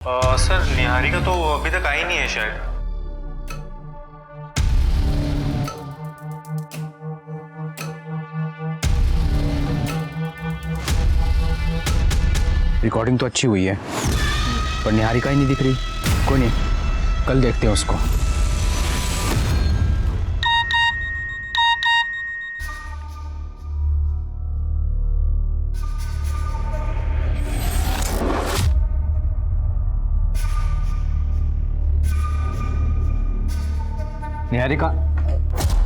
Sir Niharika तो अभी तक आई नहीं है शायद। रिकॉर्डिंग तो अच्छी हुई है पर निहारिका ही नहीं दिख रही। कोई नहीं, कल देखते हैं उसको। निहारिका,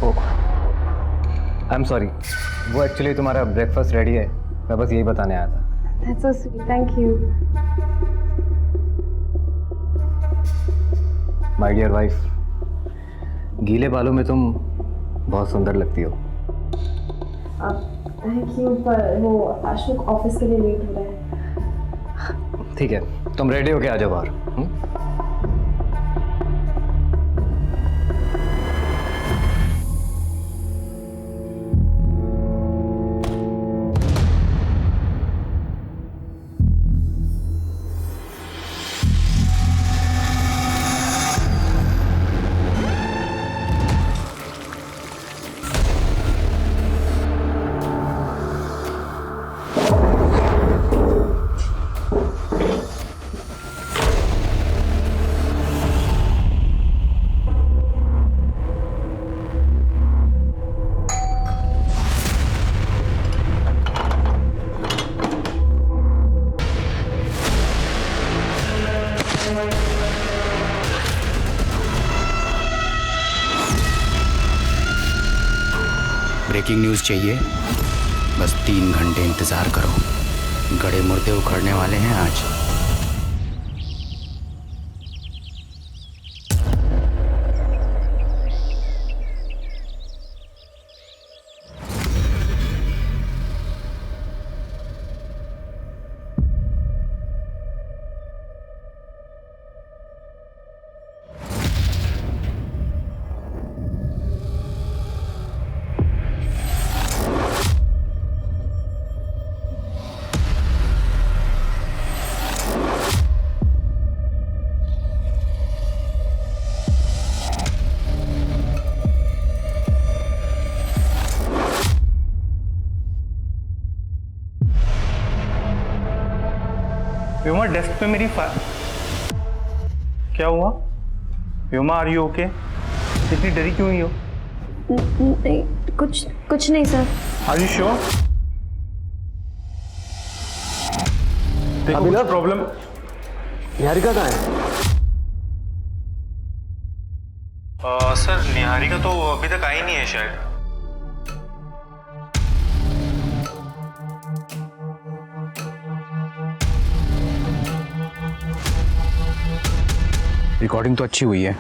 ओह आई एम सॉरी, वो एक्चुअली तुम्हारा ब्रेकफास्ट रेडी है, मैं बस यही बताने आया था। That's so sweet. Thank you. My dear wife, गीले बालों में तुम बहुत सुंदर लगती हो। Thank you, पर वो अशोक ऑफिस के लिए लेट हो रहा है। ठीक है, तुम रेडी होके आ जाओ बाहर। ब्रेकिंग न्यूज़ चाहिए? बस 3 घंटे इंतज़ार करो, गड़े मुर्दे उखड़ने वाले हैं आज। व्योमा, डेस्क पे मेरी क्या हुआ? Vyoma, are you okay? इतनी डरी क्यों हुई हो? नहीं, कुछ नहीं सर। Are you sure? देखो कुछ प्रॉब्लम। निहारिका कहाँ है? सर निहारिका तो अभी तक आई नहीं है शायद। रिकॉर्डिंग तो अच्छी हुई है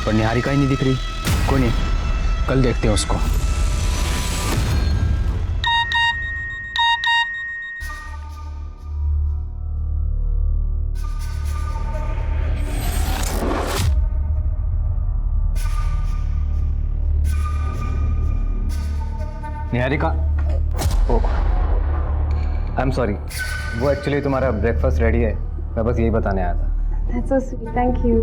पर निहारिका ही नहीं दिख रही। कोई नहीं, कल देखते हैं उसको। निहारिका, ओह आई एम सॉरी, वो एक्चुअली तुम्हारा ब्रेकफास्ट रेडी है, मैं बस यही बताने आया था। That's so sweet. Thank you.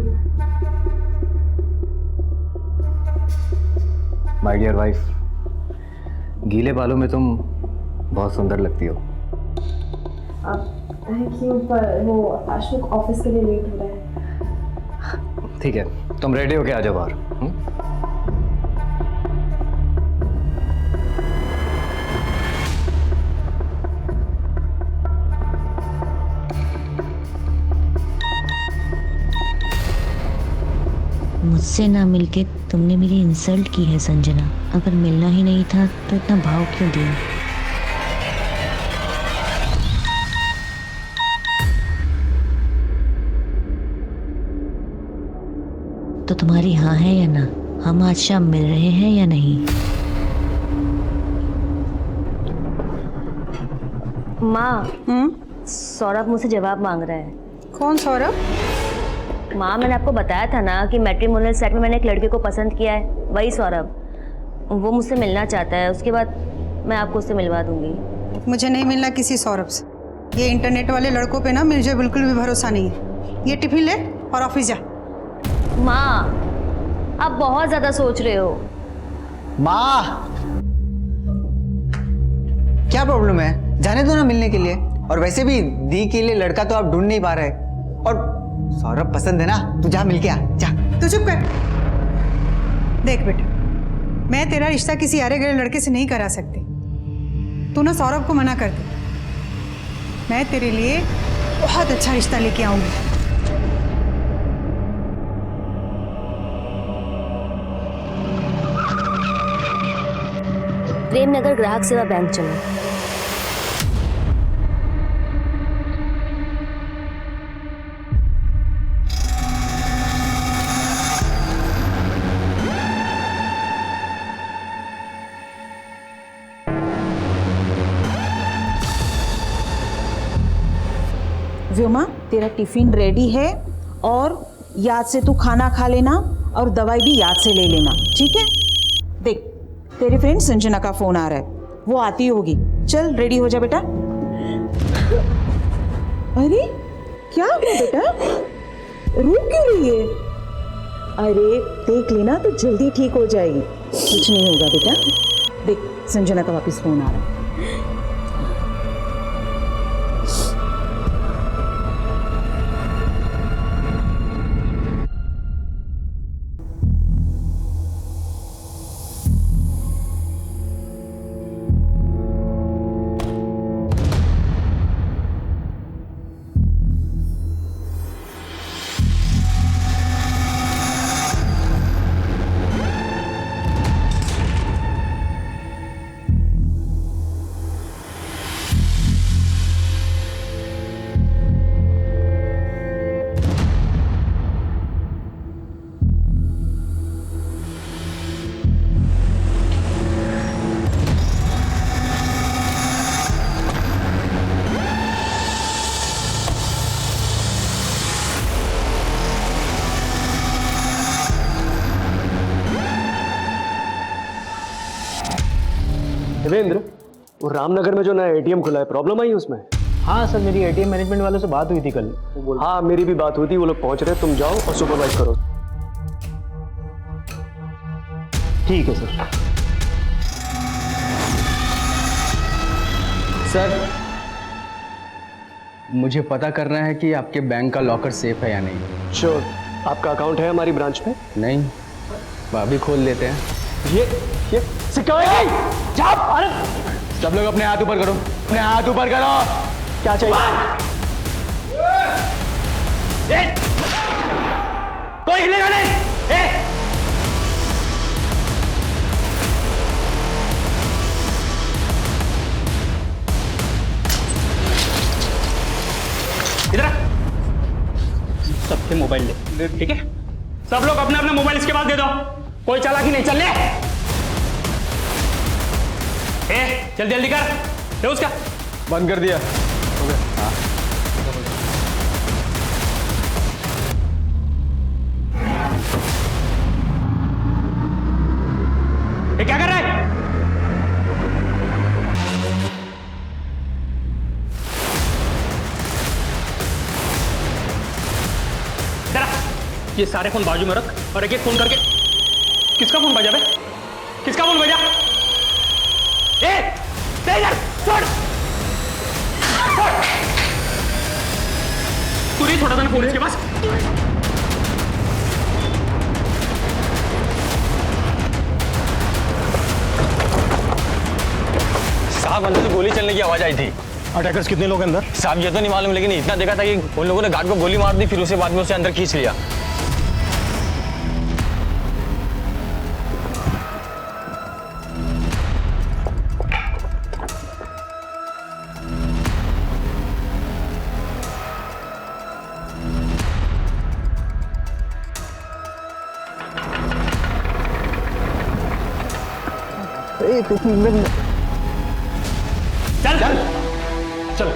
My dear wife, गीले बालों में तुम बहुत सुंदर लगती हो। Thank you, पर वो अशोक ऑफिस के लिए लेट हो रहा है। ठीक है, तुम रेडी होके आ जाओ बाहर। मुझसे ना मिलके तुमने मेरी इंसल्ट की है संजना। अगर मिलना ही नहीं था तो इतना भाव क्यों दिया? तो तुम्हारी हाँ है या ना? हम आज शाम मिल रहे हैं या नहीं? माँ, सौरभ मुझसे जवाब मांग रहा है। कौन सौरभ? माँ, मैंने आपको बताया था ना कि मैट्रिमोनियल साइट में मैंने एक लड़के को पसंद किया है, वही सौरभ। वो मुझसे मिलना चाहता है, उसके बाद मैं आपको उससे मिलवा दूंगी। मुझे नहीं मिलना किसी सौरभ से। ये इंटरनेट वाले लड़कों पे ना मुझे बिल्कुल भी भरोसा नहीं है। ये टिफिन ले और ऑफिस जा। माँ आप बहुत ज्यादा सोच रहे हो। माँ क्या प्रॉब्लम है? जाने दो ना मिलने के लिए। और वैसे भी दी के लिए लड़का तो आप ढूंढ नहीं पा रहे। और सौरभ पसंद है ना, तू जा मिल के आ जा। तू चुप कर। देख बेटा, मैं तेरा रिश्ता किसी अरे गए लड़के से नहीं करा सकती। तू ना सौरभ को मना कर दे। मैं तेरे लिए बहुत अच्छा रिश्ता लेके आऊंगी। प्रेमनगर ग्राहक सेवा बैंक चलो। व्योमा, तेरा टिफिन रेडी है और याद से तू खाना खा लेना और दवाई भी याद से ले लेना, ठीक है? देख, तेरी फ्रेंड संजना का फोन आ रहा है, वो आती होगी। चल रेडी हो जा बेटा। अरे क्या हुआ बेटा, रो क्यों रही है? अरे देख लेना तो जल्दी ठीक हो जाएगी, कुछ नहीं होगा बेटा। देख, संजना का वापस फोन आ रहा है। देवेंद्र, वो रामनगर में जो नया एटीएम खुला है, प्रॉब्लम आई उसमें? हाँ सर, मेरी एटीएम मैनेजमेंट वालों से बात हुई थी कल। हाँ मेरी भी बात हुई थी, वो लोग पहुंच रहे हैं, तुम जाओ और सुपरवाइज करो। ठीक है सर। सर मुझे पता करना है कि आपके बैंक का लॉकर सेफ है या नहीं। श्योर। आपका अकाउंट है हमारी ब्रांच में? नहीं, अभी खोल लेते हैं। ये सिक्योरिटी जाओ। अरे सब लोग अपने हाथ ऊपर करो, अपने हाथ ऊपर करो। क्या चाहिए? कोई हिलेगा नहीं। इधर सबके मोबाइल ले, ठीक है? सब लोग अपना अपना मोबाइल इसके बाद दे दो, कोई चालाकी नहीं। चल ले, जल्दी जल्दी कर दे। उसका बंद कर दिया। हाँ। ये क्या कर रहा है? ये सारे फोन बाजू में रख और एक एक फोन करके। किसका फोन बजा बे? किसका फोन बजा? तू नहीं छोड़ा था ना फोन इसके पास? साहब अंदर से गोली चलने की आवाज आई थी। अटैकर्स कितने लोग अंदर? साहब ये तो नहीं मालूम, लेकिन इतना देखा था कि उन लोगों ने गार्ड को गोली मार दी, फिर उसके बाद में उसे अंदर खींच लिया। चल चल चल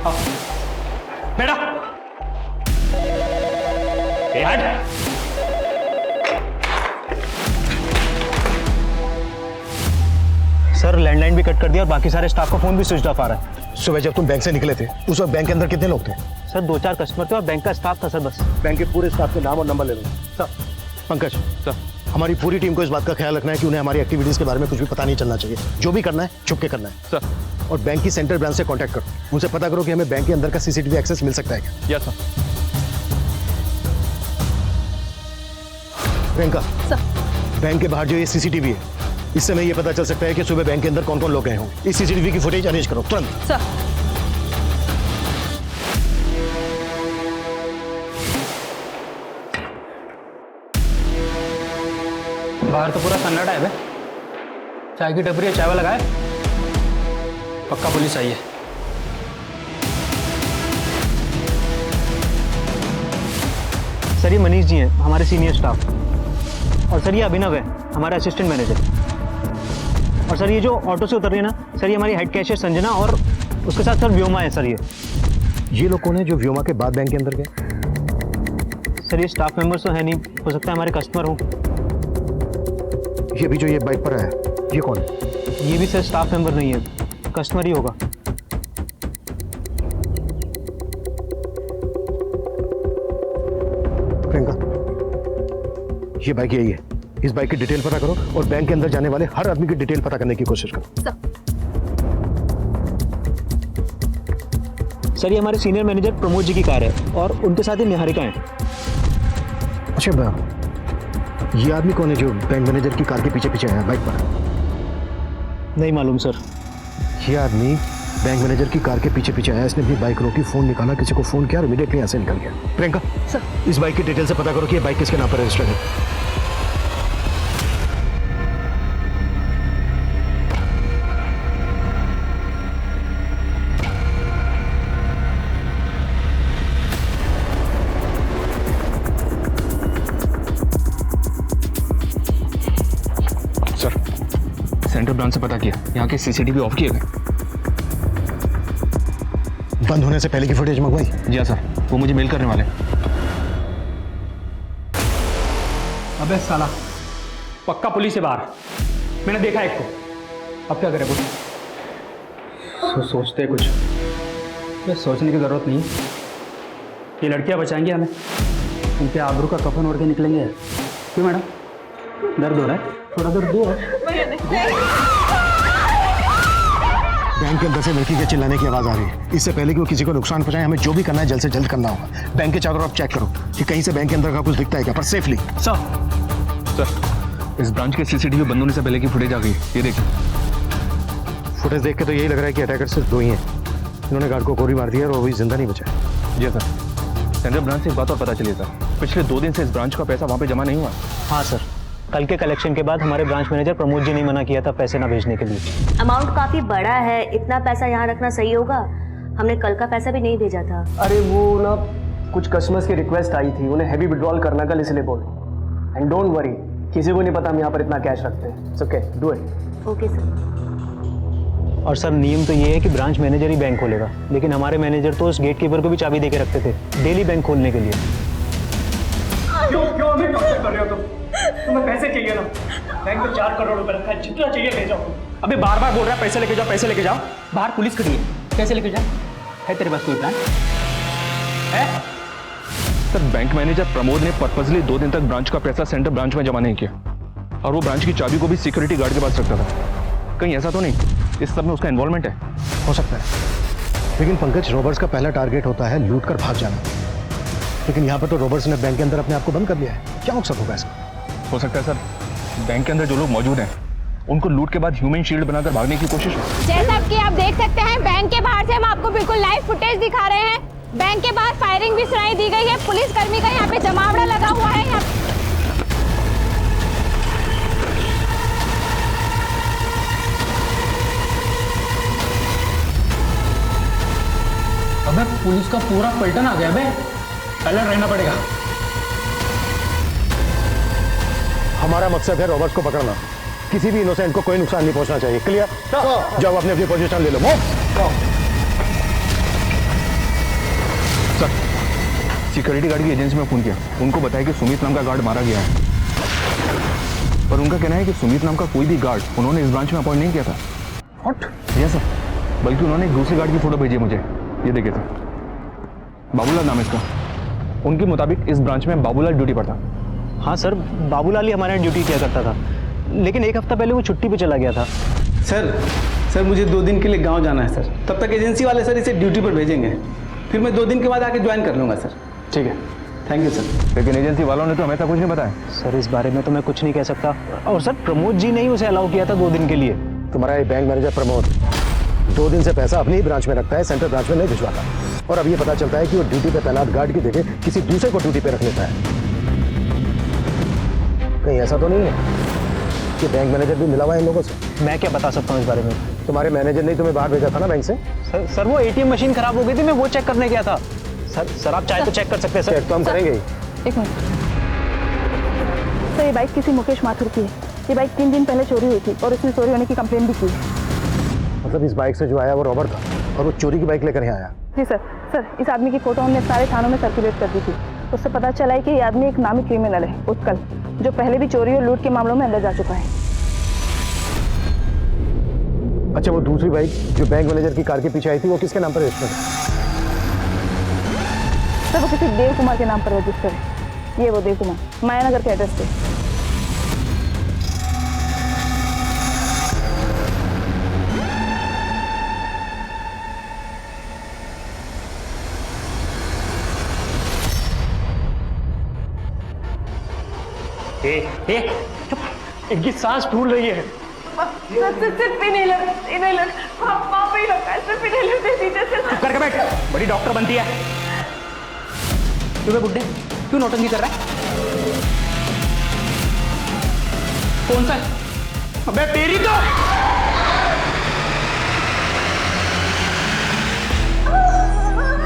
आओ बेटा। हट। सर लैंडलाइन भी कट कर दिया और बाकी सारे स्टाफ का फोन भी स्विच ऑफ आ रहा है। सुबह जब तुम बैंक से निकले थे उस वक्त बैंक के अंदर कितने लोग थे? सर 2-4 कस्टमर थे और बैंक का स्टाफ था सर बस। बैंक के पूरे स्टाफ के नाम और नंबर ले लो सर। पंकज सर, हमारी पूरी टीम को इस बात का ख्याल रखना है कि उन्हें हमारी एक्टिविटीज के बारे में कुछ भी पता नहीं चलना चाहिए। जो भी करना है छुप के करना है सर। और बैंक की सेंट्रल ब्रांच से कांटेक्ट करो, उनसे पता करो कि हमें बैंक के अंदर का सीसीटीवी एक्सेस मिल सकता है क्या। Yes sir. प्रियंका बैंक के बाहर जो ये सीसीटीवी है, इससे हमें ये पता चल सकता है कि सुबह बैंक के अंदर कौन कौन लोग गए हों। इस सीसीटीवी की फुटेज अरेंज करो तुरंत। सर। बाहर तो पूरा सन्नाटा है बे। चाय की टपरी है, चाय वाला लगाए। पक्का पुलिस आई है। सर ये मनीष जी हैं, हमारे सीनियर स्टाफ। और सर ये अभिनव है, हमारा असिस्टेंट मैनेजर। और सर ये जो ऑटो से उतर रही है ना, सर ये हमारी हेड कैशियर संजना और उसके साथ सर व्योमा है सर। ये लोग कौन है जो व्योमा के बाद बैंक के अंदर गए? सर ये स्टाफ मेंबर्स तो है नहीं, हो सकता है हमारे कस्टमर हो। ये भी जो ये बाइक पर है, ये कौन है? ये भी सर स्टाफ मेंबर नहीं है, कस्टमर ही होगा। प्रियंका, ये बाइक यही है। इस बाइक की डिटेल पता करो और बैंक के अंदर जाने वाले हर आदमी की डिटेल पता करने की कोशिश करो। सर ये हमारे सीनियर मैनेजर प्रमोद जी की कार है और उनके साथ ही निहारिका है। अच्छा, ये आदमी कौन है जो बैंक मैनेजर की कार के पीछे पीछे आया बाइक पर? नहीं मालूम सर। ये आदमी बैंक मैनेजर की कार के पीछे पीछे आया, इसने अपनी बाइक रोकी, फोन निकाला, किसी को फोन किया और इमीडिएटली यहाँ से निकल गया। प्रियंका सर, इस बाइक की डिटेल से पता करो कि ये बाइक किसके नाम पर रजिस्टर्ड है। सेंट्रल ब्रांच से पता किया, यहाँ के सीसीटीवी ऑफ किए गए। बंद होने से पहले की फुटेज मंगवाई? जी हाँ सर, वो मुझे मेल करने वाले। अबे साला, पक्का पुलिस है बाहर। मैंने देखा एक को। अब क्या करें कुछ? सोचते कुछ। ये सोचने की जरूरत नहीं। ये लड़कियां बचाएंगे हमें, उनके आबरू का कफन ओढ़ के निकलेंगे। क्यों मैडम, दर्द हो रहा है? थोड़ा दर्द दो। बैंक के अंदर से लड़की के चिल्लाने की आवाज आ रही है। इससे पहले कि वो किसी को नुकसान पहुंचाए, हमें जो भी करना है जल्द से जल्द करना होगा। बैंक के चारों तरफ चेक करो कि कहीं से बैंक के अंदर का कुछ दिखता है क्या, पर सेफली। सर, इस ब्रांच के सीसीटीवी बंद होने से पहले की फुटेज आ गई। ये देखिए। फुटेज देख के तो यही लग रहा है कि अटैकर सिर्फ दो ही हैं। इन्होंने गार्ड को गोली मार दिया और वो भी जिंदा नहीं बचा। जी सर। सेंट्रल ब्रांच से एक बात और पता चली सर, पिछले 2 दिन से इस ब्रांच का पैसा वहाँ पे जमा नहीं हुआ। हाँ सर, कल के कलेक्शन के बाद हमारे ब्रांच मैनेजर प्रमोद जी ने मना किया था पैसे ना भेजने के लिए। अमाउंट काफी बड़ा है, इतना पैसा यहाँ रखना सही होगा? हमने कल का पैसा भी नहीं भेजा था। अरे वो ना कुछ कस्टमर्स की रिक्वेस्ट आई थी, उन्हें हैवी विड्रॉल करना कल, इसलिए बोले। एंड डोंट वरी, किसी को नहीं पता हम यहाँ पर इतना कैश रखते हैं। It's okay, do it. Okay sir. और सर नियम तो ये है कि ब्रांच मैनेजर ही बैंक खोलेगा, लेकिन हमारे मैनेजर तो उस गेट कीपर को भी चाबी दे के रखते थे डेली बैंक खोलने के लिए। क्यों हमें टॉर्चर कर रहे हो तुम? तुम्हें पैसे चाहिए ना? बैंक में 4 करोड़ रुपए रखा है, जितना चाहिए ले जाओ। अबे बार बार बोल रहा है पैसे लेके जाओ, पैसे लेके जाओ। बाहर पुलिस खड़ी है, कैसे लेके जाओ? है तेरे पास कोई प्लान है? सर, बैंक मैनेजर प्रमोद ने पर्पसली 2 दिन तक ब्रांच का पैसा सेंट्रल ब्रांच में जमा नहीं किया और वो ब्रांच की चाबी को भी सिक्योरिटी गार्ड के पास रखता था। कहीं ऐसा तो नहीं इस सब में उसका इन्वॉल्वमेंट है? हो सकता है, लेकिन पंकज, रॉबर्ट्स का पहला टारगेट होता है लूट कर भाग जाना। लेकिन यहाँ पर तो रॉबर्ट्स ने बैंक के अंदर अपने आप को बंद कर लिया है। क्या मकसद होगा इसका? हो सकता है सर, बैंक के अंदर जो लोग मौजूद हैं उनको लूट के बाद ह्यूमन शील्ड बनाकर भागने की कोशिश हो। जैसा कि आप देख सकते हैं, बैंक के बाहर से हम आपको बिल्कुल लाइव फुटेज दिखा रहे हैं। बैंक के बाहर फायरिंग भी सुनाई दी गई है। पुलिसकर्मी का यहाँ पे जमावड़ा लगा हुआ है। अबे पुलिस का पूरा पलटन आ गया बे, अलर्ट रहना पड़ेगा। हमारा मकसद है रॉबर्ट्स को पकड़ना। किसी भी इनोसेंट को कोई नुकसान नहीं पहुंचना चाहिए। क्लियर? जाओ अपनी अपनी पोजीशन ले लो। सर, सिक्योरिटी गार्ड की एजेंसी में फोन किया, उनको बताया कि सुमित नाम का गार्ड मारा गया है। पर उनका कहना है कि सुमित नाम का कोई भी गार्ड उन्होंने इस ब्रांच में अपॉइंट नहीं किया था। व्हाट? यस सर, बल्कि उन्होंने एक दूसरे गार्ड की फोटो भेजी है मुझे। ये देखिए सर। बाबूलाल नाम है इसका। उनके मुताबिक इस ब्रांच में बाबूलाल ड्यूटी पर था। हाँ सर, बाबूलाल ही हमारे यहाँ ड्यूटी किया करता था, लेकिन एक हफ्ता पहले वो छुट्टी पे चला गया था। सर मुझे 2 दिन के लिए गांव जाना है सर। तब तक एजेंसी वाले सर इसे ड्यूटी पर भेजेंगे, फिर मैं 2 दिन के बाद आके ज्वाइन कर लूँगा सर। ठीक है, थैंक यू सर। लेकिन एजेंसी वालों ने तो हमें तो कुछ नहीं बताया। सर इस बारे में तो मैं कुछ नहीं कह सकता, और सर प्रमोद जी ने ही उसे अलाउ किया था 2 दिन के लिए। तुम्हारा ये बैंक मैनेजर प्रमोद 2 दिन से पैसा अपनी ही ब्रांच में रखता है, सेंट्रल ब्रांच में नहीं भिजवाता। और अब ये पता चलता है कि वो ड्यूटी पे तैनात गार्ड की जगह किसी दूसरे को ड्यूटी पे रख लेता है। कहीं ऐसा तो नहीं है कि बैंक मैनेजर भी मिला हुआ है इन लोगों से? मैं क्या बता सकता हूँ इस बारे में। तुम्हारे मैनेजर ने तुम्हें बाहर भेजा था ना बैंक से? सर वो एटीएम मशीन खराब हो गई थी, मैं वो चेक करने गया था। सर आप चाहे तो चेक कर सकते हैं। चेक तो हम करेंगे ही। एक मिनट सर, ये बाइक किसी मुकेश माथुर की है। ये बाइक 3 दिन पहले चोरी हुई थी और उसने चोरी होने की कंप्लेन भी की है। मतलब इस बाइक से जो आया वो रॉबर था और वो चोरी की बाइक लेकर यहाँ आया? जी सर, इस आदमी की फोटो हमने सारे थानों में सर्कुलेट कर दी थी। उससे पता चला है कि ये आदमी एक नामी क्रिमिनल है, उत्कल, जो पहले भी चोरी और लूट के मामलों में अंदर जा चुका है। अच्छा, वो दूसरी बाइक जो बैंक मैनेजर की कार के पीछे आई थी वो किसके नाम पर रजिस्टर्ड है? सर वो किसी देव कुमार के नाम पर रजिस्टर है। ये वो देव कुमार, मायानगर के एड्रेस पे। इनकी सांस फूल रही है। सिर्फ नहीं लग, वहाँ पे ही लगा है, सिर्फ नहीं लगते सीधे से। करके बैठ, बड़ी डॉक्टर बनती है। तुम्हें बुड्ढे क्यों नौटंकी कर रहा है? कौन सा? अबे तेरी तो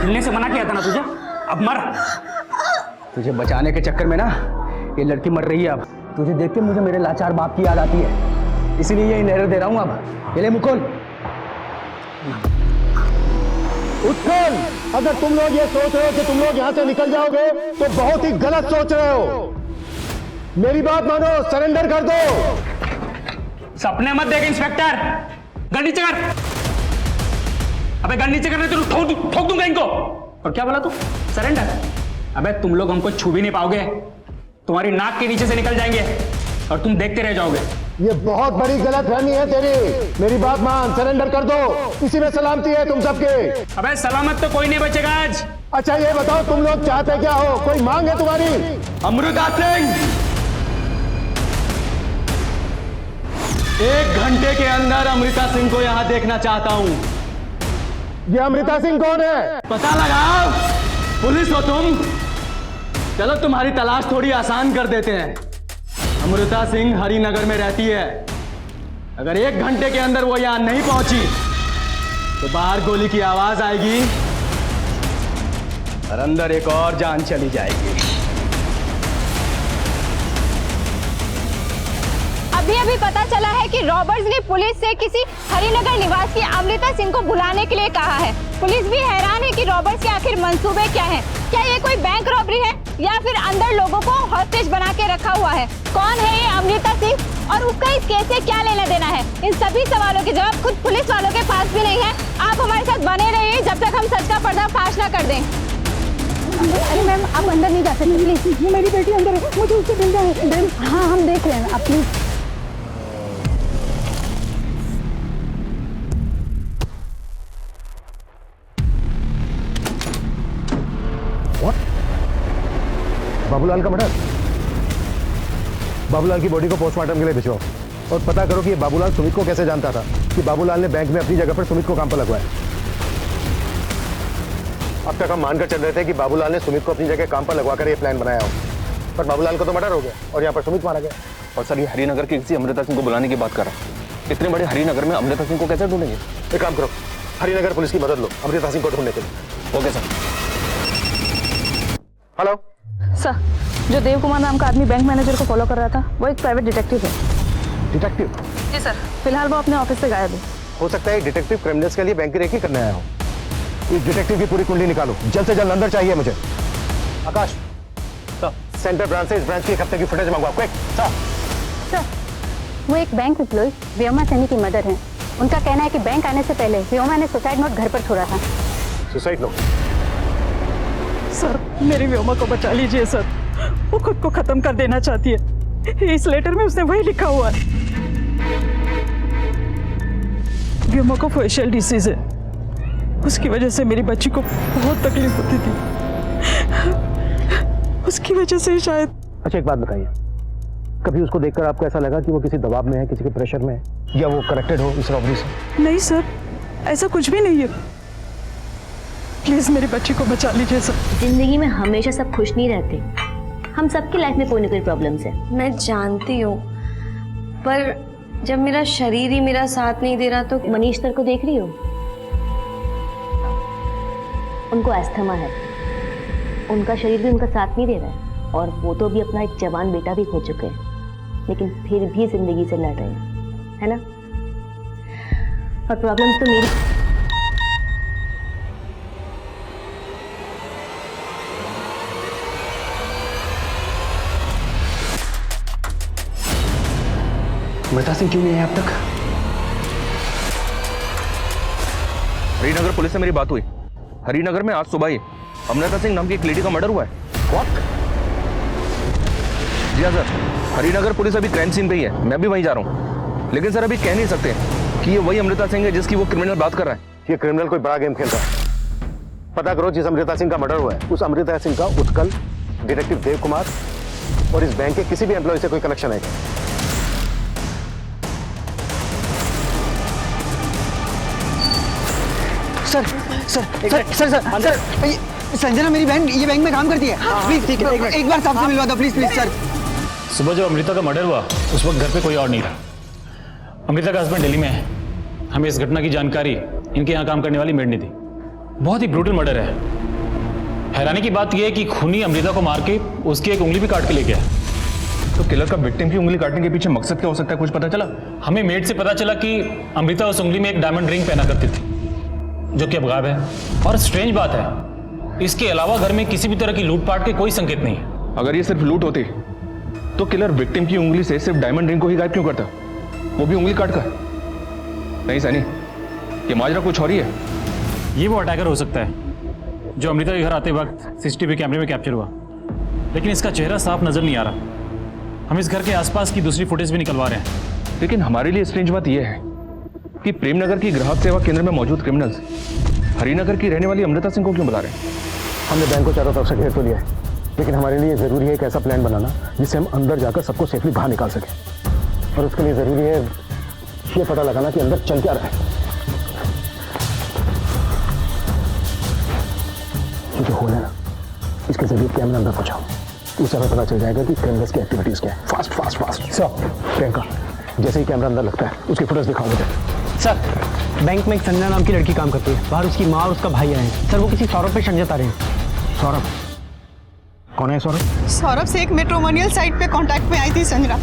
हिलने से मना किया था ना तुझे, अब मर। तुझे बचाने के चक्कर में ना ये लड़की मर रही है। अब तुझे देख के मुझे मेरे लाचार बाप की याद आती है, इसलिए ये इनहेरियर दे रहा हूं। अब ये ले मुकुल। उत्कल, अगर तुम लोग ये सोच रहे हो कि तुम लोग यहाँ से निकल जाओगे तो बहुत ही गलत सोच रहे हो। मेरी बात मानो, सरेंडर कर दो। सपने मत देख इंस्पेक्टर, गन नीचे कर। अबे गन नीचे करने तो ठोक दूंगा इनको। और क्या बोला तू? सरेंडर? अबे तुम लोग हमको छू भी नहीं पाओगे, तुम्हारी नाक के नीचे से निकल जाएंगे और तुम देखते रह जाओगे। ये बहुत बड़ी गलतफहमी है तेरी। मेरी बात मान, सरेंडर कर दो, इसी में सलामती है तुम सबके। अबे सलामत तो कोई नहीं बचेगा आज। अच्छा ये बताओ, तुम लोग चाहते क्या हो? कोई मांग है तुम्हारी? अमृता सिंह, 1 घंटे के अंदर अमृता सिंह को यहां देखना चाहता हूं। ये अमृता सिंह कौन है? पता लगाओ, पुलिस हो तुम। चलो तुम्हारी तलाश थोड़ी आसान कर देते हैं। अमृता सिंह हरिनगर में रहती है। अगर 1 घंटे के अंदर वो यहां नहीं पहुंची तो बाहर गोली की आवाज आएगी और अंदर एक और जान चली जाएगी। अभी पता चला है कि रॉबर्ट्स ने पुलिस से किसी हरिनगर निवासी अमृता सिंह को बुलाने के लिए कहा है। पुलिस भी हैरान है कि रॉबर्ट्स के आखिर मंसूबे क्या हैं। क्या ये कोई बैंक रॉबरी है या फिर अंदर लोगों को हॉस्टेज बना के रखा हुआ है? कौन है ये अमृता सिंह और उसका इस केस से क्या लेना देना है? इन सभी सवालों के जवाब खुद पुलिस वालों के पास भी नहीं है। आप हमारे साथ बने रहिए जब तक हम सच का पर्दाफाश न कर दें। अरे मैम, आप अंदर नहीं जा सकते प्लीज। ये मेरी बेटी अंदर है, मुझे उससे मिलना है। मैम हाँ, हम देख रहे हैं, आप प्लीज। बाबूलाल का मर्डर? बाबूलाल की बॉडी को पोस्टमार्टम के लिए भिजवाओ और पता करो कि ये बाबूलाल सुमित को कैसे जानता था कि बाबूलाल ने बैंक में अपनी जगह पर सुमित को काम पर लगवाया। अब तक हम मानकर चल रहे थे कि बाबूलाल ने सुमित को अपनी जगह काम पर लगवाकर ये प्लान बनाया हो, पर बाबूलाल को तो मर्डर हो गया और यहाँ पर सुमित मारा गया। और सर ये हरिनगर की किसी अमृता सिंह को बुलाने की बात कर रहा है। इतने बड़े हरिनगर में अमृता सिंह को कैसे ढूंढेंगे? एक काम करो, हरिनगर पुलिस की मदद लो अमृता सिंह को ढूंढने के लिए। Okay sir. हेलो सर, जो देव कुमार नाम का आदमी बैंक मैनेजर को फॉलो कर रहा था वो एक प्राइवेट डिटेक्टिव है। डिटेक्टिव? जी सर, फिलहाल वो अपने ऑफिस से गायब है। हो सकता है डिटेक्टिव क्रिमिनल्स के लिए बैंक की रेकी करने आया हो। इस डिटेक्टिव की पूरी कुंडली निकालो, जल्द से जल्द अंदर चाहिए मुझे। आकाश सर, सेंटर ब्रांच से इस ब्रांच की एक हफ्ते की फुटेज मंगवाओ, क्विक। सर, वो एक बैंक एम्प्लॉय व्योमा सैनी की मदर है। उनका कहना है कि बैंक आने से पहले व्योमा ने सुसाइड नोट घर पर छोड़ा था। Suicide note? सर मेरी व्योमा को बचा लीजिए सर, वो खुद को खत्म कर देना चाहती है। इस लेटर में उसने वही लिखा हुआ है। व्योमा को फेशियल डिसीज है, उसकी वजह से मेरी बच्ची को बहुत तकलीफ होती थी, उसकी वजह से शायद। अच्छा एक बात बताइए, कभी उसको देखकर आपको ऐसा लगा कि वो किसी दबाव में है, किसी के प्रेशर में है, या वो कनेक्टेड हो इस रॉबरी से? नहीं सर, ऐसा कुछ भी नहीं है। प्लीज मेरी बच्ची को बचा लीजिए सर। जिंदगी में हमेशा सब खुश नहीं रहते, हम सबकी लाइफ में कोई ना कोई प्रॉब्लम्स है। मैं जानती हूँ, पर जब मेरा शरीर ही मेरा साथ नहीं दे रहा तो। मनीष सर को देख रही हो, उनको एस्थमा है, उनका शरीर भी उनका साथ नहीं दे रहा है, और वो तो भी अपना एक जवान बेटा भी खो चुके हैं, लेकिन फिर भी जिंदगी से लड़ रहे हैं, है ना? और प्रॉब्लम्स तो मेरी। अमृता सिंह क्यों नहीं है अब तक? हरिनगर पुलिस से मेरी बात हुई। हरिनगर में आज सुबह ही अमृता सिंह नाम की एक लेडी का मर्डर हुआ है। What? जी हाँ सर, हरिनगर पुलिस अभी क्राइम सीन पे ही है, मैं भी वहीं जा रहा हूँ। लेकिन सर अभी कह नहीं सकते कि ये वही अमृता सिंह है जिसकी वो क्रिमिनल बात कर रहा है। ये क्रिमिनल कोई बड़ा गेम खेल रहा है। पता करो जिस अमृता सिंह का मर्डर हुआ है, उस अमृता सिंह का उत्कल, डिटेक्टिव देव कुमार और इस बैंक के किसी भी एम्प्लॉय से कोई कनेक्शन है क्या? Sir sir sir sir sir sir ये संजना मेरी बहन ये बैंक में काम करती है। प्लीज ठीक है, एक बार साहब से मिलवा दो प्लीज प्लीज सर। सुबह जब अमृता का मर्डर हुआ उस वक्त घर पे कोई और नहीं था। अमृता का हस्बैंड दिल्ली में है। हमें इस घटना की जानकारी इनके यहाँ काम करने वाली मेड ने दी। बहुत ही ब्रूटल मर्डर है। हैरानी की बात यह है कि खूनी अमृता को मार के उसकी एक उंगली भी काट के ले गया। तो किलर का विक्टिम की उंगली काटने के पीछे मकसद क्या हो सकता है, कुछ पता चला? हमें मेड से पता चला कि अमृता उस उंगली में एक डायमंड रिंग पहना करती थी, जो कि अब गायब है। और स्ट्रेंज बात है, इसके अलावा घर में किसी भी तरह की लूटपाट के कोई संकेत नहीं है। अगर ये सिर्फ लूट होती तो किलर विक्टिम की उंगली से सिर्फ डायमंड रिंग को ही गायब क्यों करता, वो भी उंगली काट कर? नहीं सनी, ये माजरा कुछ और ही है। ये वो अटैकर हो सकता है जो अमृता के घर आते वक्त सीसीटीवी कैमरे में कैप्चर हुआ, लेकिन इसका चेहरा साफ नजर नहीं आ रहा। हम इस घर के आसपास की दूसरी फुटेज भी निकलवा रहे हैं। लेकिन हमारे लिए स्ट्रेंज बात यह है कि प्रेमनगर की ग्राहक सेवा केंद्र में मौजूद क्रिमिनल्स हरिनगर की रहने वाली अमृता सिंह को क्यों बुला रहे हैं? हमने बैंक को चारों तरफ से घेर तो लिया है, लेकिन हमारे लिए जरूरी है एक ऐसा प्लान बनाना जिससे हम अंदर जाकर सबको सेफली बाहर निकाल सकें। और उसके लिए जरूरी है ये पता लगाना कि अंदर चल क्या रहा है। जो होल है ना, इसके जरिए कैमरा अंदर पहुंचाओ, उससे हमें पता चल जाएगा कि क्रिमिनल्स की एक्टिविटीज क्या है। Fast fast fast sir. Priyanka, जैसे ही कैमरा अंदर लगता है उसकी फुटेज दिखाओ मुझे। सर, बैंक में एक संजना नाम की लड़की काम करती है। बाहर उसकी माँ और उसका भाई आए हैं। सर, वो किसी सौरभ पे शक जता रहे हैं। सौरभ? कौन है सौरभ? सौरभ से एक मेट्रोमोनियल साइट पे कांटेक्ट में आई थी संजना,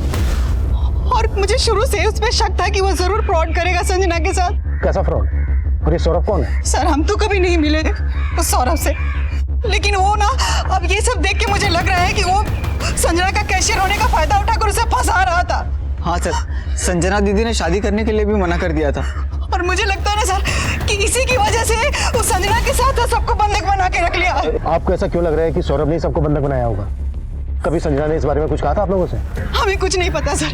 और मुझे शुरू से उस पर शक था कि वो जरूर फ्रॉड करेगा संजना के साथ। कैसा फ्रॉड? और ये सौरभ कौन है? सर, हम तो कभी नहीं मिले उस सौरभ से, लेकिन वो ना अब ये सब देख के मुझे लग रहा है कि वो संजना का कैशियर होने का फायदा उठाकर उसे फंसा रहा था। हाँ सर, संजना दीदी ने शादी करने के लिए भी मना कर दिया था। और मुझे लगता है ना सर कि इसी की वजह से उस संजना के साथ सबको बंधक बना के रख लिया। आपको ऐसा क्यों लग रहा है कि सौरभ ने सबको बंधक बनाया होगा? कभी संजना ने इस बारे में कुछ कहा था आप लोगों से? हमें कुछ नहीं पता सर,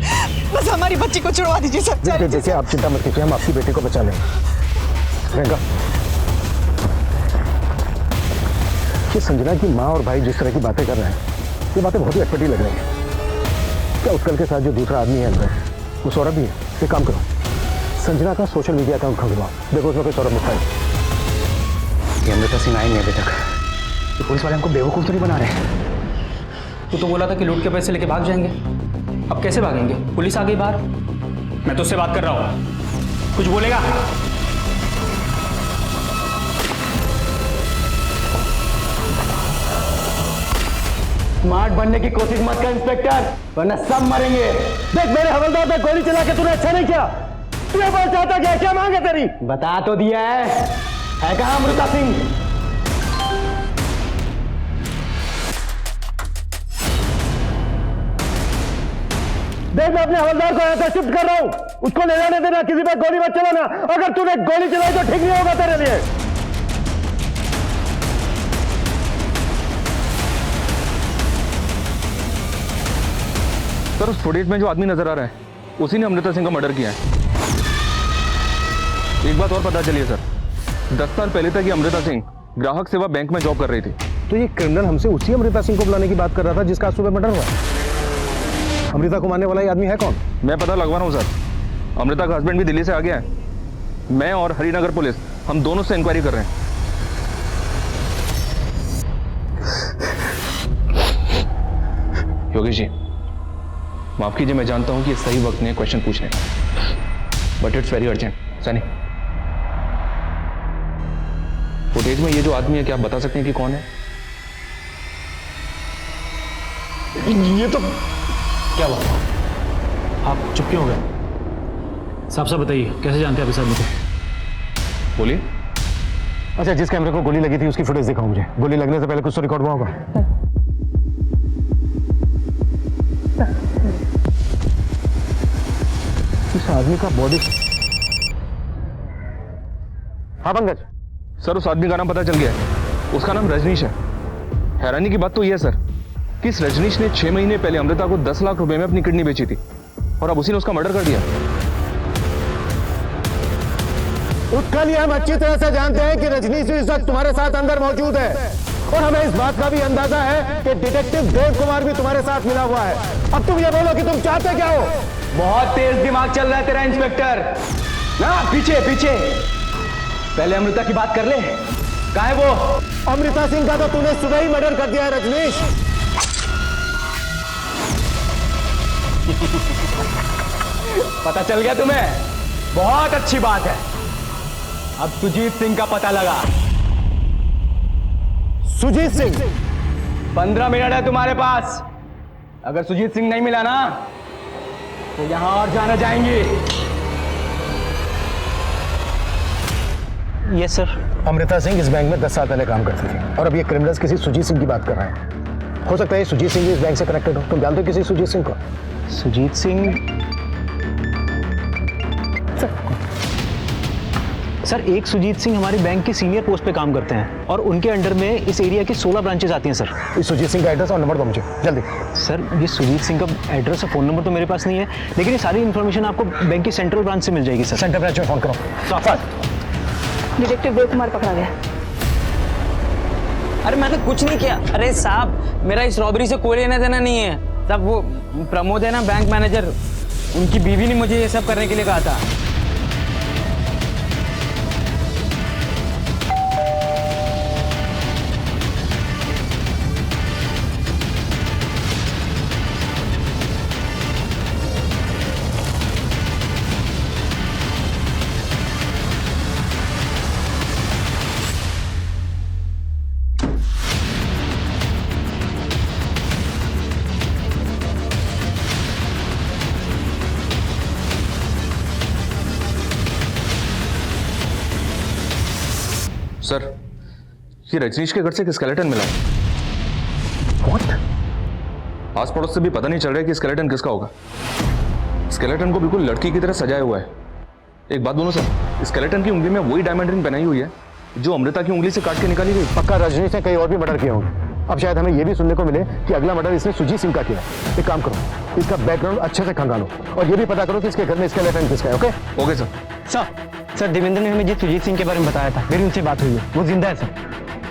बस हमारी बच्ची को छुड़वा दीजिए सर। देखिए, आप चिंता मत कीजिए, हम आपकी बेटी को बचा लेंगे। प्रियंका, ये संजना की माँ और भाई जिस तरह की बातें कर रहे हैं, ये बातें बहुत ही अटपटी लग रही है। क्या उत्कल के साथ जो दूसरा आदमी है अंदर, वो सौरभ भी है? एक काम करो, संजना का सोशल मीडिया अकाउंट खोलवाओ, देखो उसमें कोई सौरभ लिखा है। ये अमृता सिंह आई नहीं अभी तक। तो पुलिस वाले हमको बेवकूफ़ तो नहीं बना रहे? तू तो बोला था कि लूट के पैसे लेके भाग जाएंगे, अब कैसे भागेंगे? पुलिस आ गई बाहर। मैं तो उससे बात कर रहा हूँ, कुछ बोलेगा? स्मार्ट बनने की कोशिश मत कर इंस्पेक्टर, वरना सब मरेंगे। देख, मेरे हवलदार पे गोली चला के तूने अच्छा नहीं किया। तू ये बात चाहता क्या? क्या मांग है तेरी? बता तो दिया है कहाँ अमृता सिंह? देख, मैं अपने हवलदार को यहाँ से शिफ्ट कर रहा हूँ, उसको ले जाने देना, किसी पे गोली मत चलाना। अगर तूने गोली चलाई तो ठीक नहीं होगा तेरे लिए। सर उस फुटेज में जो आदमी नजर आ रहा है उसी ने अमृता सिंह का मर्डर किया है। एक बात और पता चली है सर, 10 साल पहले तक ये अमृता सिंह ग्राहक सेवा बैंक में जॉब कर रही थी। तो ये क्रिमिनल हमसे उसी अमृता सिंह को बुलाने की बात कर रहा था जिसका आज सुबह मर्डर हुआ। अमृता को मारने वाला ये आदमी है कौन? मैं पता लगवा रहा हूँ सर। अमृता का हस्बैंड भी दिल्ली से आ गया है। मैं और हरिनगर पुलिस हम दोनों से इंक्वायरी कर रहे हैं। योगेश जी माफ कीजिए, मैं जानता हूं कि सही वक्त नहीं है क्वेश्चन पूछने का, but it's very urgent. Sunny, footage में ये जो आदमी है क्या आप बता सकते हैं कि कौन है? ये तो क्या बात, आप चुप क्यों हो गए? साफ साफ बताइए, कैसे जानते हैं आप इस आदमी को? बोलिए। अच्छा, जिस कैमरे को गोली लगी थी उसकी फुटेज दिखाओ मुझे। गोली लगने से पहले कुछ तो रिकॉर्ड हुआ होगा। इस आदमी का बॉडी। हाँ पंकज। सर उस आदमी का नाम पता चल गया है, उसका नाम रजनीश है। हैरानी की बात तो यह है सर कि इस रजनीश ने 6 महीने पहले अमृता को 10 लाख रुपए में अपनी किडनी बेची थी और अब उसी ने उसका मर्डर कर दिया। उत्कल, ये हम अच्छी तरह से जानते हैं कि रजनीश इस वक्त तुम्हारे साथ अंदर मौजूद है और हमें इस बात का भी अंदाजा है कि डिटेक्टिव देव कुमार भी तुम्हारे साथ मिला हुआ है। अब तुम ये बोलो कि तुम चाहते क्या हो? बहुत तेज दिमाग चल रहा है तेरा इंस्पेक्टर। ना पीछे पीछे, पहले अमृता की बात कर ले। कहाँ है वो? अमृता सिंह का तो तूने सुबह ही मर्डर कर दिया है रजनीश। पता चल गया तुम्हें? बहुत अच्छी बात है। अब सुजीत सिंह का पता लगा। सुजीत सिंह? 15 मिनट है तुम्हारे पास। अगर सुजीत सिंह नहीं मिला ना तो यहां और जाना जाएंगे। Yes sir. अमृता सिंह इस बैंक में 10 साल पहले काम करती थी और अब ये क्रिमिनल्स किसी सुजीत सिंह की बात कर रहे हैं। हो सकता है ये सुजीत सिंह भी इस बैंक से कनेक्टेड हो। तुम जानते हो किसी सुजीत सिंह को? सुजीत सिंह? सर एक सुजीत सिंह हमारे बैंक की सीनियर पोस्ट पे काम करते हैं और उनके अंडर में इस एरिया की 16 ब्रांचेस आती हैं सर। इस सुजीत सिंह का एड्रेस और नंबर दो मुझे जल्दी। सर ये सुजीत सिंह का एड्रेस और फोन नंबर तो मेरे पास नहीं है, लेकिन ये सारी इन्फॉर्मेशन आपको बैंक की सेंट्रल ब्रांच से मिल जाएगी सर। सेंट्रल ब्रांच में फोन करो। डिटेक्टिव देव कुमार पकड़ा गया। अरे मैंने कुछ नहीं किया। अरे साहब मेरा इस रॉबरी से कोई लेना देना नहीं है साहब। वो प्रमोद है ना बैंक मैनेजर, उनकी बीवी ने मुझे ये सब करने के लिए कहा था। सर ये रजनीश के घर से एक स्केलेटन मिला है। What? आस पड़ोस से भी पता नहीं चल रहा है कि स्केलेटन किसका होगा। स्केलेटन को बिल्कुल लड़की की तरह सजाया हुआ है। एक बात बोलो सर, स्केलेटन की उंगली में वही डायमंड रिंग पहनाई हुई है जो अमृता की उंगली से काट के निकाली गई। पक्का रजनीश ने कई और भी मर्डर किए होंगे। अब शायद हमें यह भी सुनने को मिले कि अगला मर्डर इसने सुजीत सिंह का किया। एक काम करो, इसका बैकग्राउंड अच्छे से खंगालो और ये भी पता करो कि इसके घर में स्केलेटन किसका है। Okay okay sir. Sir Devendra ने हमें जी सुजीत सिंह के बारे में बताया था, मेरी उनसे बात हुई है, वो जिंदा है सर।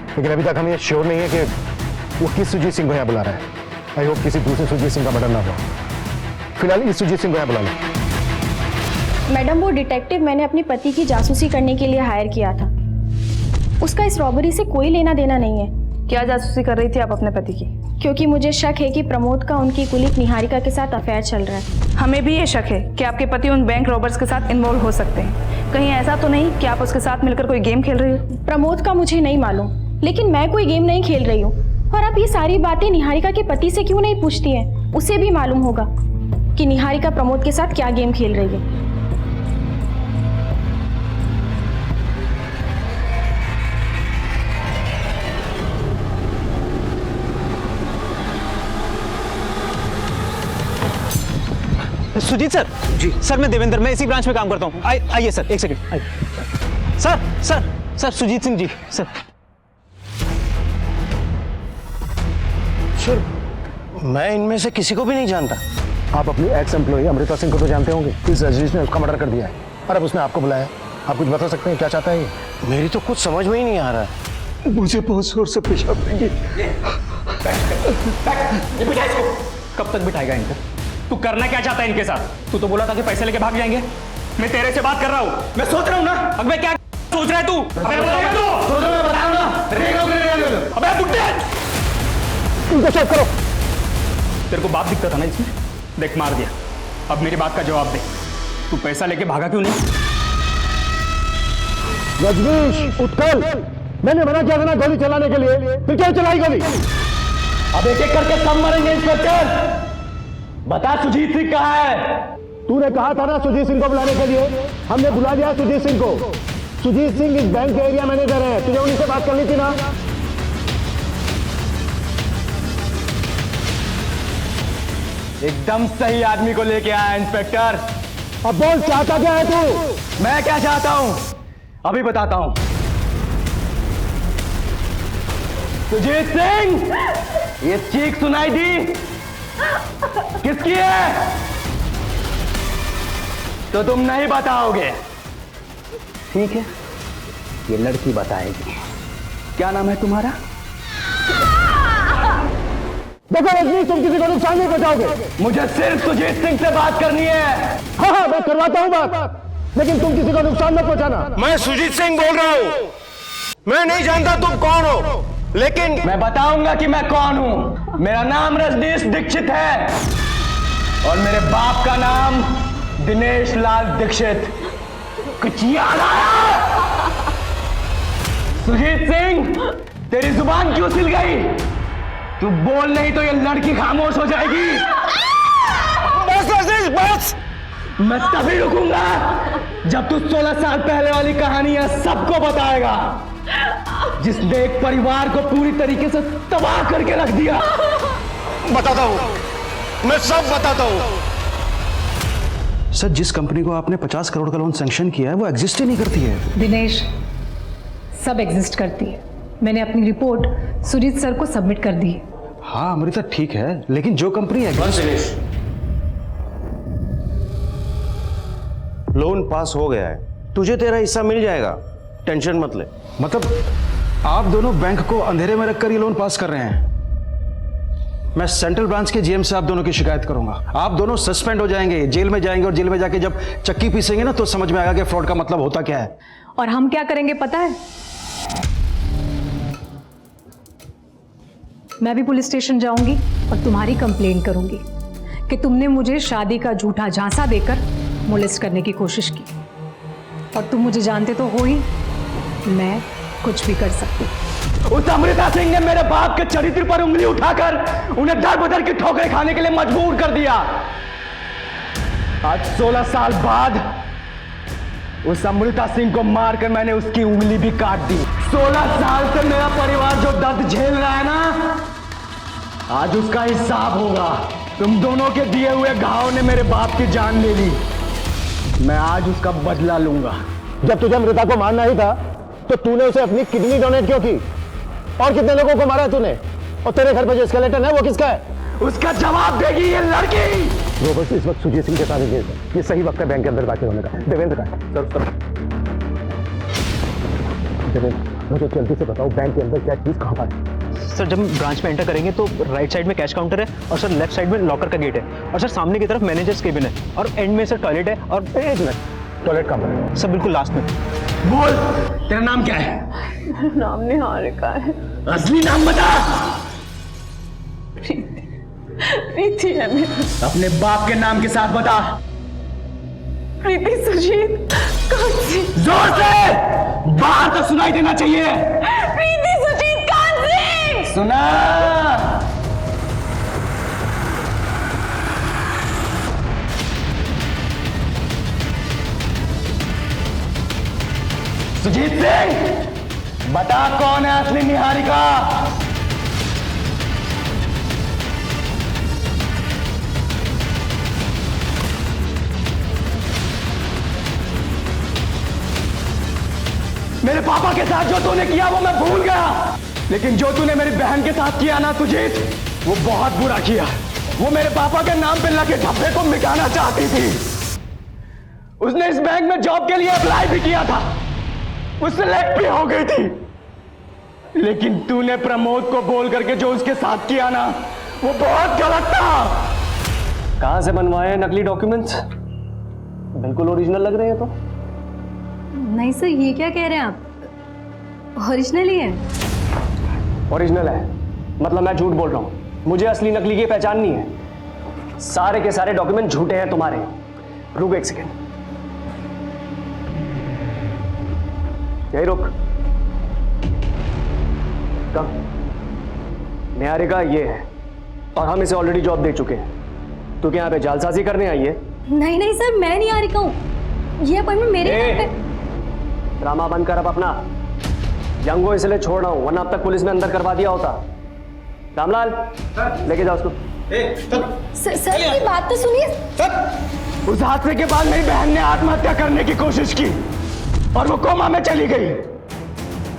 लेकिन अभी तक हमें ये श्योर नहीं है कि वो किस सुजीत सिंह को यहाँ बुला रहा है। आई होप किसी दूसरे सुजीत सिंह का मर्डर ना हो। फिलहाल इस सुजीत सिंह को यहाँ बुला लो। मैडम वो डिटेक्टिव मैंने अपने पति की जासूसी करने के लिए हायर किया था। उसका इस रॉबरी से कोई लेना देना नहीं है। क्या जासूसी कर रही थी आप अपने पति की? क्योंकि मुझे शक है कि प्रमोद का उनकी कुलीग निहारिका के साथ अफेयर चल रहा है। हमें भी ये शक है कि आपके पति उन बैंक रॉबर्स के साथ इन्वॉल्व हो सकते हैं। कहीं ऐसा तो नहीं कि आप उसके साथ मिलकर कोई गेम खेल रही हो? प्रमोद का मुझे नहीं मालूम, लेकिन मैं कोई गेम नहीं खेल रही हूँ। और आप ये सारी बातें निहारिका के पति से क्यों नहीं पूछती हैं? उसे भी मालूम होगा कि निहारिका प्रमोद के साथ क्या गेम खेल रही है। सुजीत सर। जी सर, मैं देवेंद्र, मैं इसी ब्रांच में काम करता हूँ। आइए सर, एक सेकंड आइए। Sir sir sir Sujeet Singh ji sir. Sir मैं इनमें से किसी को भी नहीं जानता। आप अपनी एक्स एम्प्लॉई अमृता सिंह को तो जानते होंगे। इस अजीज ने उसका मर्डर कर दिया है और अब उसने आपको बुलाया। आप कुछ बता सकते हैं क्या चाहता है ये? मेरी तो कुछ समझ में ही नहीं आ रहा है। मुझे बहुत जोर से पेशाब देंगे। बिठा इसको। कब तक बिठाएगा इनको? तू करना क्या चाहता है इनके साथ? तू तो बोला था कि पैसे लेके भाग जाएंगे। मैं तेरे से बात कर रहा हूँ, मैं सोच रहा हूँ ना। अब मैं क्या सोच रहा है तू? अबे बुड्ढे, इनको चेक करो। तेरे को बाप दिखता था ना इसमें, देख मार दिया। अब मेरी बात का जवाब दे, तू पैसा लेके भागा क्यों नहीं? रजनीश उत्कल, मैंने मना किया था ना गोली चलाने के लिए, फिर क्यों चलाई गोली? अब एक एक करके सब मरेंगे इंस्पेक्टर। बता सुजीत सिंह कहाँ है? तूने कहा था ना सुजीत सिंह को बुलाने के लिए, हमने बुला दिया सुजीत सिंह को। सुजीत सिंह इस बैंक के एरिया मैनेजर है, तुझे उन्हीं से बात करनी थी ना। एकदम सही आदमी को लेके आया इंस्पेक्टर। अब बोल चाहता क्या है तू? मैं क्या चाहता हूं अभी बताता हूं। सुजीत सिंह, ये चीख सुनाई दी किसकी है? तो तुम नहीं बताओगे, ठीक है? ये लड़की बताएगी। क्या नाम है तुम्हारा? देखो रजनी, तुम किसी को नुकसान नहीं पहुंचाओगे। मुझे सिर्फ सुजीत सिंह से बात करनी है। हाँ, मैं करवाता हूं बात, लेकिन तुम किसी को नुकसान मत पहुंचाना। मैं सुजीत सिंह बोल रहा हूं। मैं नहीं जानता तुम कौन हो, लेकिन मैं बताऊंगा कि मैं कौन हूं। मेरा नाम रजनीश दीक्षित है और मेरे बाप का नाम दिनेश लाल दीक्षित। कुछ याद आया? सुजीत सिंह, तेरी जुबान क्यों सिल गई? तू बोल नहीं तो ये लड़की खामोश हो जाएगी। बस रजनीश बस। मैं तभी रुकूंगा जब तू 16 साल पहले वाली कहानियां सबको बताएगा, जिसने एक परिवार को पूरी तरीके से तबाह करके रख दिया। बताता हूं, मैं सब बताता हूं। सर, जिस कंपनी को आपने 50 करोड़ का लोन सैंक्शन किया है वो एग्जिस्ट ही नहीं करती है। दिनेश, सब एग्जिस्ट करती है। मैंने अपनी रिपोर्ट सुजीत सर को सबमिट कर दी है। हाँ अमृता ठीक है, लेकिन जो कंपनी एग्जिस्ट। लोन पास हो गया है, तुझे तेरा हिस्सा मिल जाएगा, टेंशन मत ले। मतलब आप दोनों बैंक को अंधेरे में रखकर ये लोन पास कर रहे हैं। मैं सेंट्रल ब्रांच के जीएम से आप दोनों की शिकायत करूंगा। आप दोनों सस्पेंड हो जाएंगे, जेल में जाएंगे और जेल में जाके जब चक्की पीसेंगे ना तो समझ में आएगा कि फ्रॉड का मतलब होता क्या है। और हम क्या करेंगे पता है? मैं भी पुलिस स्टेशन जाऊंगी और तुम्हारी कंप्लेंट करूंगी कि तुमने मुझे शादी का झूठा झांसा देकर मोलेस्ट करने की कोशिश की। और तुम मुझे जानते तो हो ही, मैं कुछ भी कर सकती। उस अमृता सिंह ने मेरे बाप के चरित्र पर उंगली उठाकर उन्हें दर बदर की ठोकरें खाने के लिए मजबूर कर दिया। आज 16 साल बाद उस अमृता सिंह को मारकर मैंने उसकी उंगली भी काट दी। 16 साल से मेरा परिवार जो दर्द झेल रहा है ना, आज उसका हिसाब होगा। तुम दोनों के दिए हुए घाव ने मेरे बाप की जान ले ली, मैं आज उसका बदला लूंगा। जब तुझे अमृता को मारना ही था तो तूने उसे अपनी किडनी डोनेट क्यों की? और कितने लोगों को मारा है तूने? और तेरे घर पे जो स्केलेटन है वो किसका है? उसका जवाब देगी ये लड़की। रोबर्ट इस वक्त सुजीत सिंह के साथ इंगेज है। ये सही वक्त है बैंक के अंदर दाखिल होने का। देवेंद्र का देवेंद्र, मुझे जल्दी से बताओ बैंक के अंदर क्या चीज कहाँ पर है? सर, जब हम ब्रांच में एंटर करेंगे तो राइट साइड में कैश काउंटर है और सर लेफ्ट साइड में लॉकर का गेट है और सर सामने की तरफ मैनेजर्स केबिन है और एंड में सर टॉयलेट है। और एक मिनट, टॉयलेट कहाँ पर है? सर बिल्कुल लास्ट में। बोल, तेरा नाम क्या है? नाम निहारिका है। असली नाम बता। प्रीति है मेरा। अपने बाप के नाम के साथ बता। प्रीति सुजीत कांसी। जोर से, बाहर तो सुनाई देना चाहिए। प्रीति सुजीत कांसी। सुना? सुजीत सिंह, बता कौन है असली निहारिका? मेरे पापा के साथ जो तूने किया वो मैं भूल गया, लेकिन जो तूने मेरी बहन के साथ किया ना सुजीत, वो बहुत बुरा किया। वो मेरे पापा के नाम पे लगे धब्बे को मिटाना चाहती थी। उसने इस बैंक में जॉब के लिए अप्लाई भी किया था, वो सिलेक्ट भी हो गई थी, लेकिन तूने प्रमोद को बोल करके जो उसके साथ किया ना, वो बहुत गलत था। कहां से बनवाए नकली डॉक्यूमेंट्स? बिल्कुल ओरिजिनल लग रहे हैं तो। नहीं सर, ये क्या कह रहे हैं आप? ओरिजिनल ही है। ओरिजिनल है मतलब मैं झूठ बोल रहा हूं? मुझे असली नकली की पहचान नहीं है। सारे के सारे डॉक्यूमेंट झूठे हैं तुम्हारे। रुक एक सेकेंड, यही रुक। कब? निहारिका ये है और हम इसे ऑलरेडी जॉब दे चुके हैं। तू क्या यहाँ पे जालसाजी करने आई है? नहीं सर, मैं नहीं आ रही हूँ। ये अपॉइंटमेंट मेरे यहाँ पे। ड्रामा बंद कर अब अपना। यंग को इसलिए छोड़ रहा हूं, वरना अब तक पुलिस में अंदर करवा दिया होता। रामलाल लेके जाओ उसको। सर की बात तो सुनिए। उस हादसे के बाद मेरी बहन ने आत्महत्या करने की कोशिश की और वो कोमा में चली गई।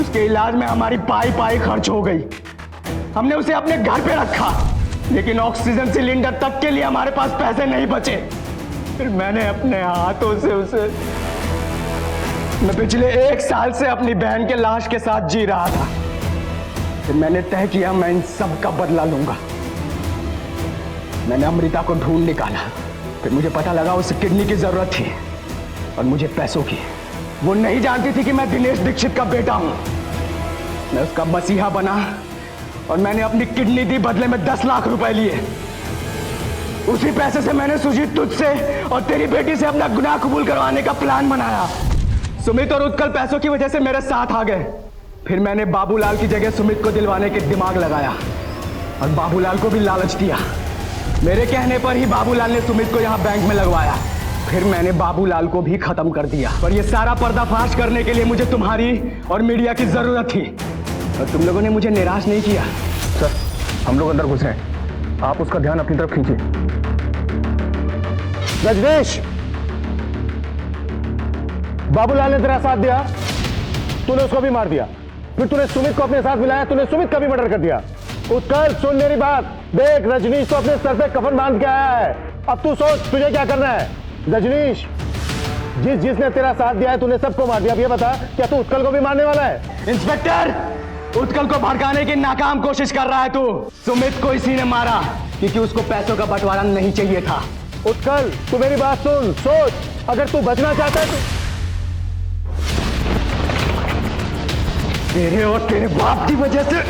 उसके इलाज में हमारी पाई खर्च हो गई। हमने उसे अपने घर पे रखा, लेकिन ऑक्सीजन सिलेंडर तक के लिए हमारे पास पैसे नहीं बचे। फिर मैंने अपने हाथों से उसे, मैं पिछले 1 साल से अपनी बहन के लाश के साथ जी रहा था। फिर मैंने तय किया मैं इन सब का बदला लूंगा। मैंने अमृता को ढूंढ निकाला। फिर मुझे पता लगा उसे किडनी की जरूरत थी और मुझे पैसों की। वो नहीं जानती थी कि मैं दिनेश दीक्षित का बेटा हूं। मैं उसका मसीहा बना और मैंने अपनी किडनी दी, बदले में 10 लाख रुपए लिए। उसी पैसे से मैंने सुजीत तुझसे और तेरी बेटी से अपना गुनाह कबूल करवाने का प्लान बनाया। सुमित और उत्कल पैसों की वजह से मेरे साथ आ गए। फिर मैंने बाबूलाल की जगह सुमित को दिलवाने के दिमाग लगाया और बाबूलाल को भी लालच दिया। मेरे कहने पर ही बाबूलाल ने सुमित को यहाँ बैंक में लगवाया। फिर मैंने बाबूलाल को भी खत्म कर दिया। पर यह सारा पर्दाफाश करने के लिए मुझे तुम्हारी और मीडिया की जरूरत थी और तुम लोगों ने मुझे निराश नहीं किया। सर हम लोग अंदर घुस रहे हैं, आप उसका ध्यान अपनी तरफ खींचिए। रजनीश, बाबूलाल ने तेरा साथ दिया, तूने उसको भी मार दिया। फिर तूने सुमित को अपने साथ मिलाया, तूने सुमित का भी मर्डर कर दिया। उत्कल सुन मेरी बात, देख रजनीश तो अपने सर पे कफन बांध के आया है। अब तू सोच तुझे क्या करना है। रजनीश, जिसने तेरा साथ दिया है तूने सबको मार दिया। अब ये बता क्या तू उत्कल को भी मारने वाला है? इंस्पेक्टर, उत्कल को भड़काने की नाकाम कोशिश कर रहा है तू। सुमित को इसी ने मारा क्योंकि उसको पैसों का बंटवारा नहीं चाहिए था। उत्कल तू मेरी बात सुन, सोच, अगर तू बचना चाहता है तो तेरे और तेरे बाप की वजह से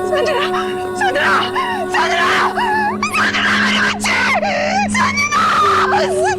संजना, संजना, संजना, संजना मेरे बच्चे, संजना,